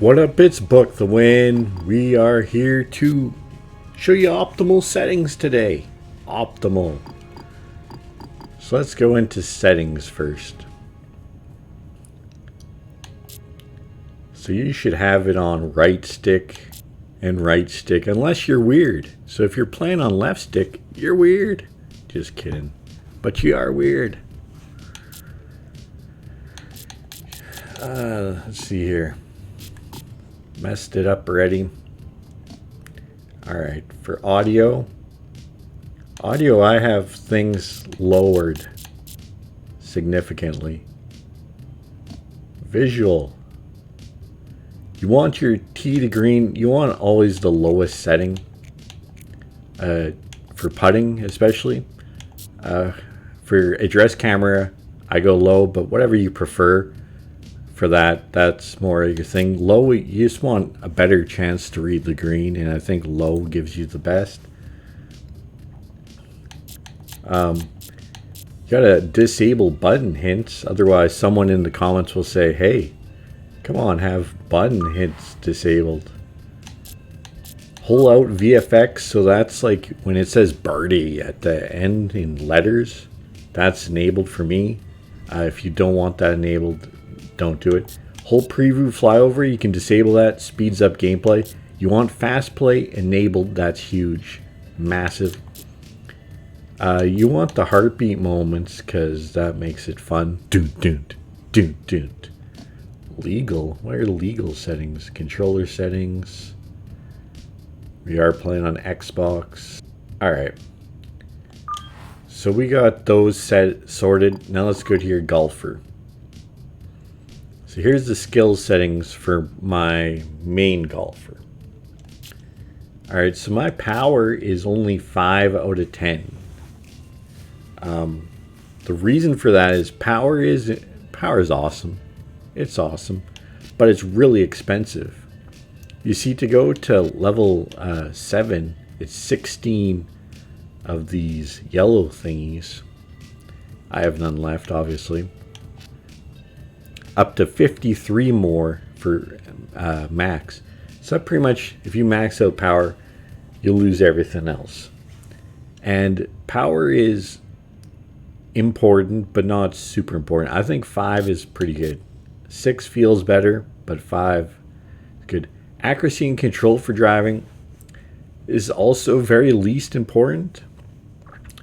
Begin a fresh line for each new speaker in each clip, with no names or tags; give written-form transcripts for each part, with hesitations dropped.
What up, it's Book the Win. We are here to show you optimal settings today. Optimal. So let's go into settings first. So you should have it on right stick and right stick, unless you're weird. So if you're playing on left stick, you're weird. Just kidding. But you are weird. Let's see here. Messed it up already. Alright, for audio. Audio, I have things lowered significantly. Visual. You want your tee to green, you want always the lowest setting. For putting especially. For address camera, I go low, but whatever you prefer. For that, that's more your thing. Low, you just want a better chance to read the green, and I think low gives you the best. You gotta disable button hints, otherwise someone in the comments will say, hey, come on, have button hints disabled. Hold out VFX, so that's like when it says birdie at the end in letters, that's enabled for me. If you don't want that enabled, don't do it. Hold preview flyover, you can disable that, speeds up gameplay. You want fast play enabled, that's huge, massive. You want the heartbeat moments because that makes it fun. Legal, what are legal settings? Controller settings. We are playing on Xbox. Alright. So we got those sorted. Now let's go to your golfer. So here's the skills settings for my main golfer. Alright, so my power is only 5 out of 10. The reason for that is power is awesome. It's awesome. But it's really expensive. You see, to go to level 7, it's 16 of these yellow thingies. I have none left, obviously. Up to 53 more for max. So pretty much, if you max out power, you'll lose everything else. And power is important, but not super important. I think 5 is pretty good. 6 feels better, but 5 is good. Accuracy and control for driving is also very least important,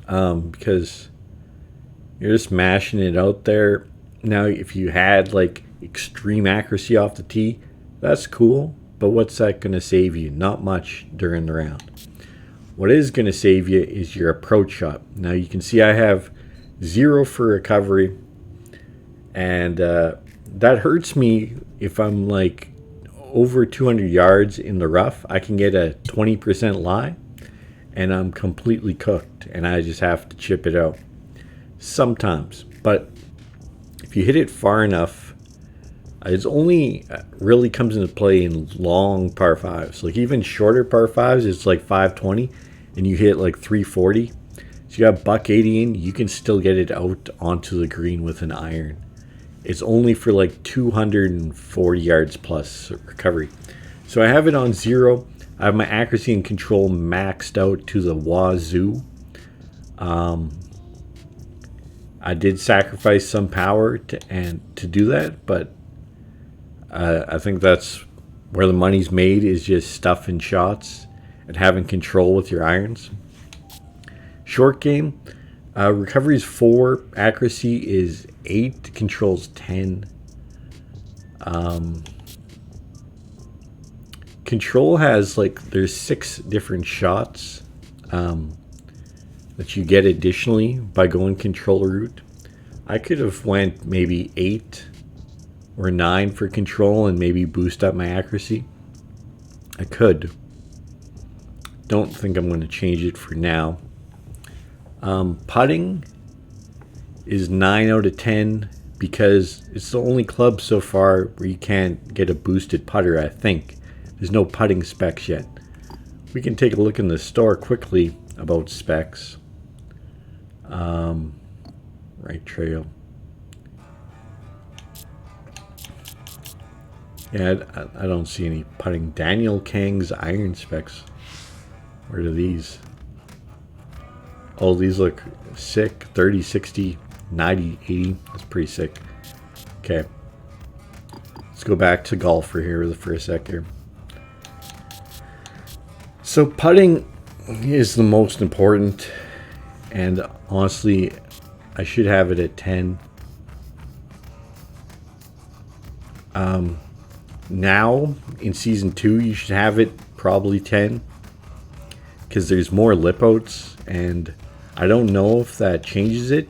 because you're just mashing it out there. Now, if you had like extreme accuracy off the tee, that's cool, but what's that going to save you? Not much during the round. What is going to save you is your approach shot. Now you can see I have 0 for recovery, and that hurts me if I'm like over 200 yards in the rough. I can get a 20% lie, and I'm completely cooked, and I just have to chip it out sometimes. But if you hit it far enough, it's only really comes into play in long par 5s. Like even shorter par 5s, it's like 520, and you hit like 340. So you got buck 80 in, you can still get it out onto the green with an iron. It's only for like 240 yards plus recovery. So I have it on 0. I have my accuracy and control maxed out to the wazoo. I did sacrifice some power to do that, but I think that's where the money's made, is just stuffing shots and having control with your irons. Short game, recovery is 4, accuracy is 8, control's 10. Control has like, there's 6 different shots that you get additionally by going control route. I could have went maybe 8 or 9 for control and maybe boost up my accuracy. I could. Don't think I'm going to change it for now. Putting is 9 out of 10 because it's the only club so far where you can't get a boosted putter, I think. There's no putting specs yet. We can take a look in the store quickly about specs. Right trail. Yeah, I don't see any putting. Daniel Kang's iron specs. Where are these? Oh, these look sick. 30, 60, 90, 80. That's pretty sick. Okay. Let's go back to golfer here for a sec here. So putting is the most important. And honestly, I should have it at 10. Now, in Season 2, you should have it probably 10. Because there's more lip outs. And I don't know if that changes it.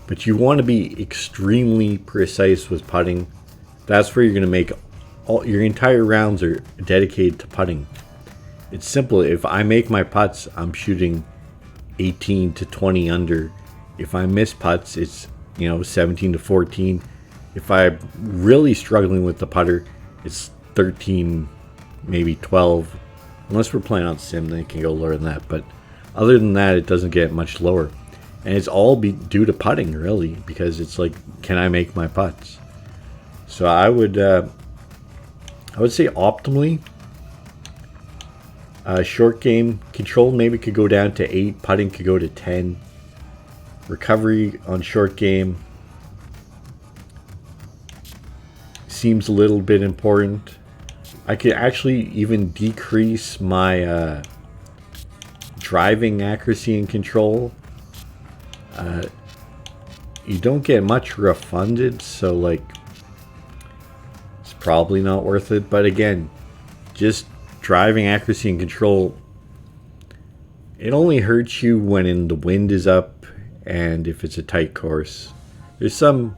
But you want to be extremely precise with putting. That's where you're going to make all your entire rounds are dedicated to putting. It's simple. If I make my putts, I'm shooting 18 to 20 under. If I miss putts, it's 17 to 14. If I'm really struggling with the putter, it's 13, maybe 12. Unless we're playing on sim, then it can go lower than that. But other than that, it doesn't get much lower. And it's all due to putting, really, because it's like, can I make my putts? So I would say optimally, short game control maybe could go down to 8. Putting could go to 10. Recovery on short game seems a little bit important. I could actually even decrease my driving accuracy and control. You don't get much refunded, so like it's probably not worth it. But again, just driving accuracy and control, it only hurts you when the wind is up and if it's a tight course. There's some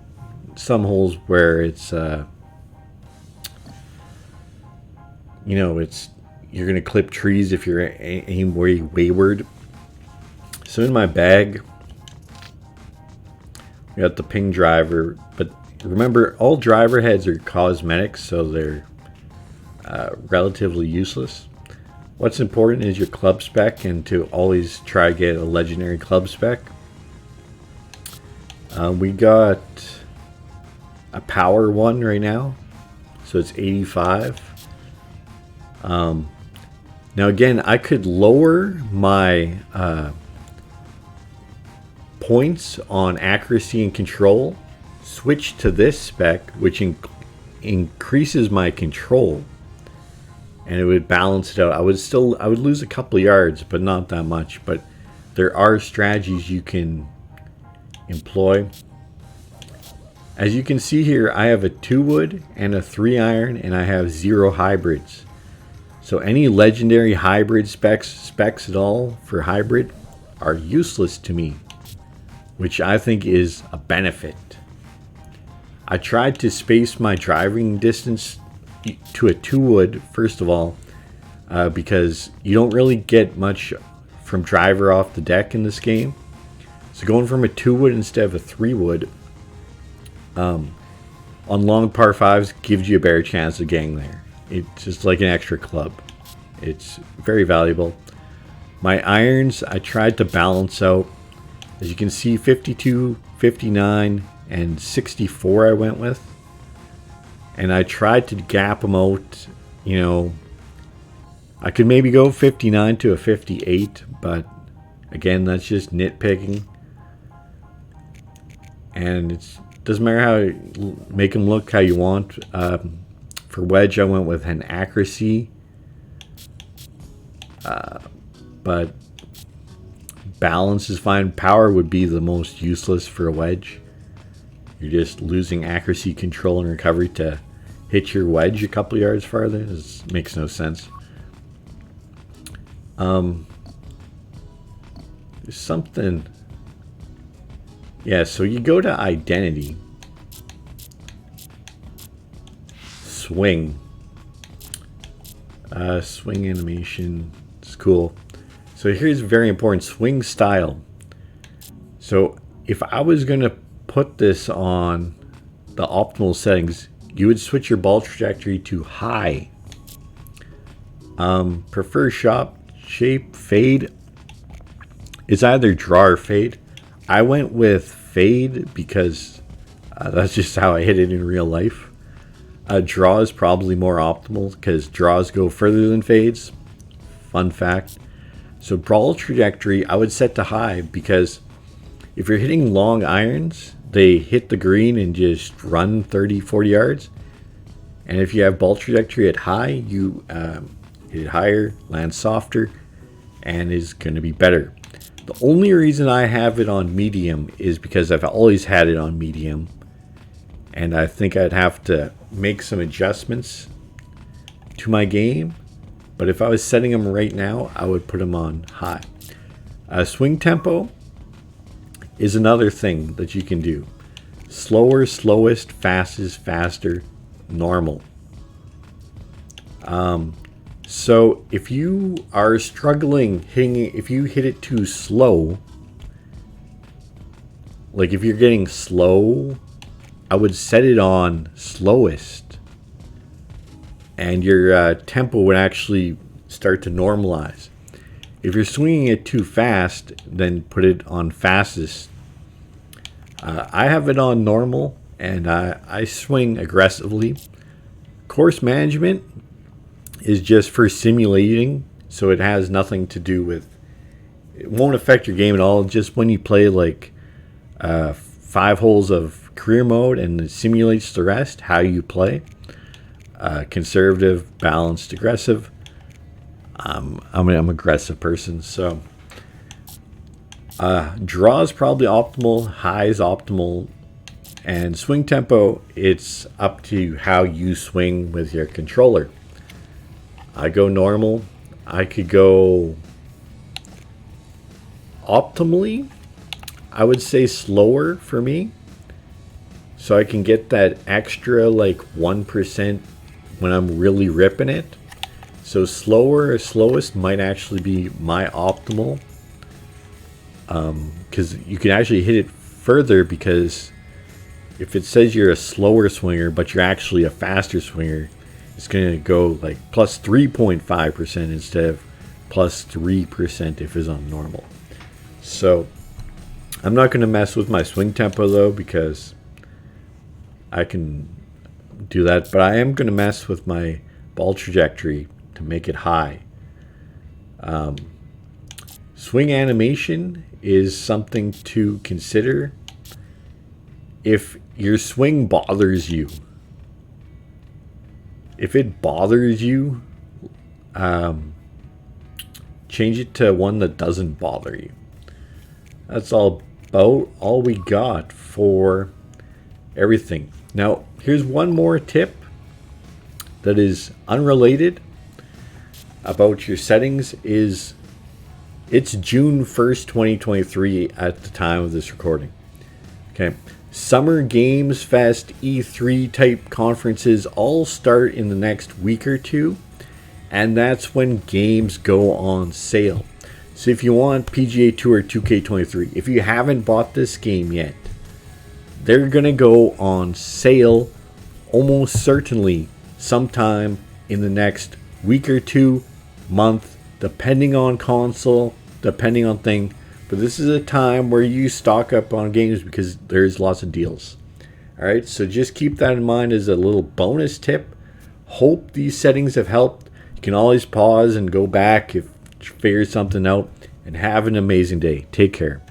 holes where it's it's you're gonna clip trees if you're aim way wayward. So in my bag, we got the ping driver, but remember, all driver heads are cosmetics, so they're relatively useless. What's important is your club spec, and to always try to get a legendary club spec. We got a power one right now, so it's 85. Now again, I could lower my points on accuracy and control, switch to this spec, which increases my control, and it would balance it out. I would lose a couple yards, but not that much. But there are strategies you can employ. As you can see here, I have a 2-wood and a 3-iron, and I have 0 hybrids. So any legendary hybrid specs at all for hybrid are useless to me, which I think is a benefit. I tried to space my driving distance to a 2-wood, first of all, because you don't really get much from driver off the deck in this game. So going from a 2-wood instead of a 3-wood on long par 5s gives you a better chance of getting there. It's just like an extra club. It's very valuable. My irons, I tried to balance out. As you can see, 52, 59, and 64 I went with. And I tried to gap them out. I could maybe go 59 to a 58, but again, that's just nitpicking. And it doesn't matter how you make them look how you want. For wedge, I went with an accuracy. But balance is fine. Power would be the most useless for a wedge. You're just losing accuracy, control, and recovery to hit your wedge a couple yards farther. This makes no sense. There's something. Yeah, so you go to identity. Swing. Swing animation. It's cool. So here's very important. Swing style. So if I was going to put this on the optimal settings, you would switch your ball trajectory to high. Prefer shot shape. Fade. It's either draw or fade. I went with fade because that's just how I hit it in real life. Draw is probably more optimal because draws go further than fades. Fun fact. So ball trajectory, I would set to high because if you're hitting long irons, they hit the green and just run 30, 40 yards. And if you have ball trajectory at high, you hit it higher, land softer, and is going to be better. The only reason I have it on medium is because I've always had it on medium. And I think I'd have to make some adjustments to my game. But if I was setting them right now, I would put them on high. Swing tempo is another thing that you can do. Slower, slowest, fastest, faster, normal. So if you are struggling hitting it, if you hit it too slow, like if you're getting slow, I would set it on slowest, and your tempo would actually start to normalize. If you're swinging it too fast, then put it on fastest. I have it on normal, and I swing aggressively. Course management is just for simulating, so it has nothing to do with, it won't affect your game at all. Just when you play like 5 holes of career mode and it simulates the rest, how you play. Conservative, balanced, aggressive. I'm an aggressive person, so draw is probably optimal, high is optimal, and swing tempo, it's up to how you swing with your controller. I go normal. I could go optimally. I would say slower for me, so I can get that extra like 1% when I'm really ripping it. So slower or slowest might actually be my optimal, because you can actually hit it further, because if it says you're a slower swinger but you're actually a faster swinger, it's going to go like plus 3.5% instead of plus 3% if it's on normal. So I'm not going to mess with my swing tempo though, because I can do that, but I am going to mess with my ball trajectory to make it high. Swing animation is something to consider. If your swing bothers you, if it bothers you, change it to one that doesn't bother you. That's all we got for everything. Now, here's one more tip that is unrelated about your settings. Is it's June 1st, 2023 at the time of this recording. Okay. Summer Games Fest, E3 type conferences all start in the next week or two, and that's when games go on sale. So if you want PGA Tour 2K23, if you haven't bought this game yet, they're going to go on sale almost certainly sometime in the next week or two, month, depending on console, depending on thing. But this is a time where you stock up on games because there's lots of deals. Alright, so just keep that in mind as a little bonus tip. Hope these settings have helped. You can always pause and go back if you figure something out. And have an amazing day. Take care.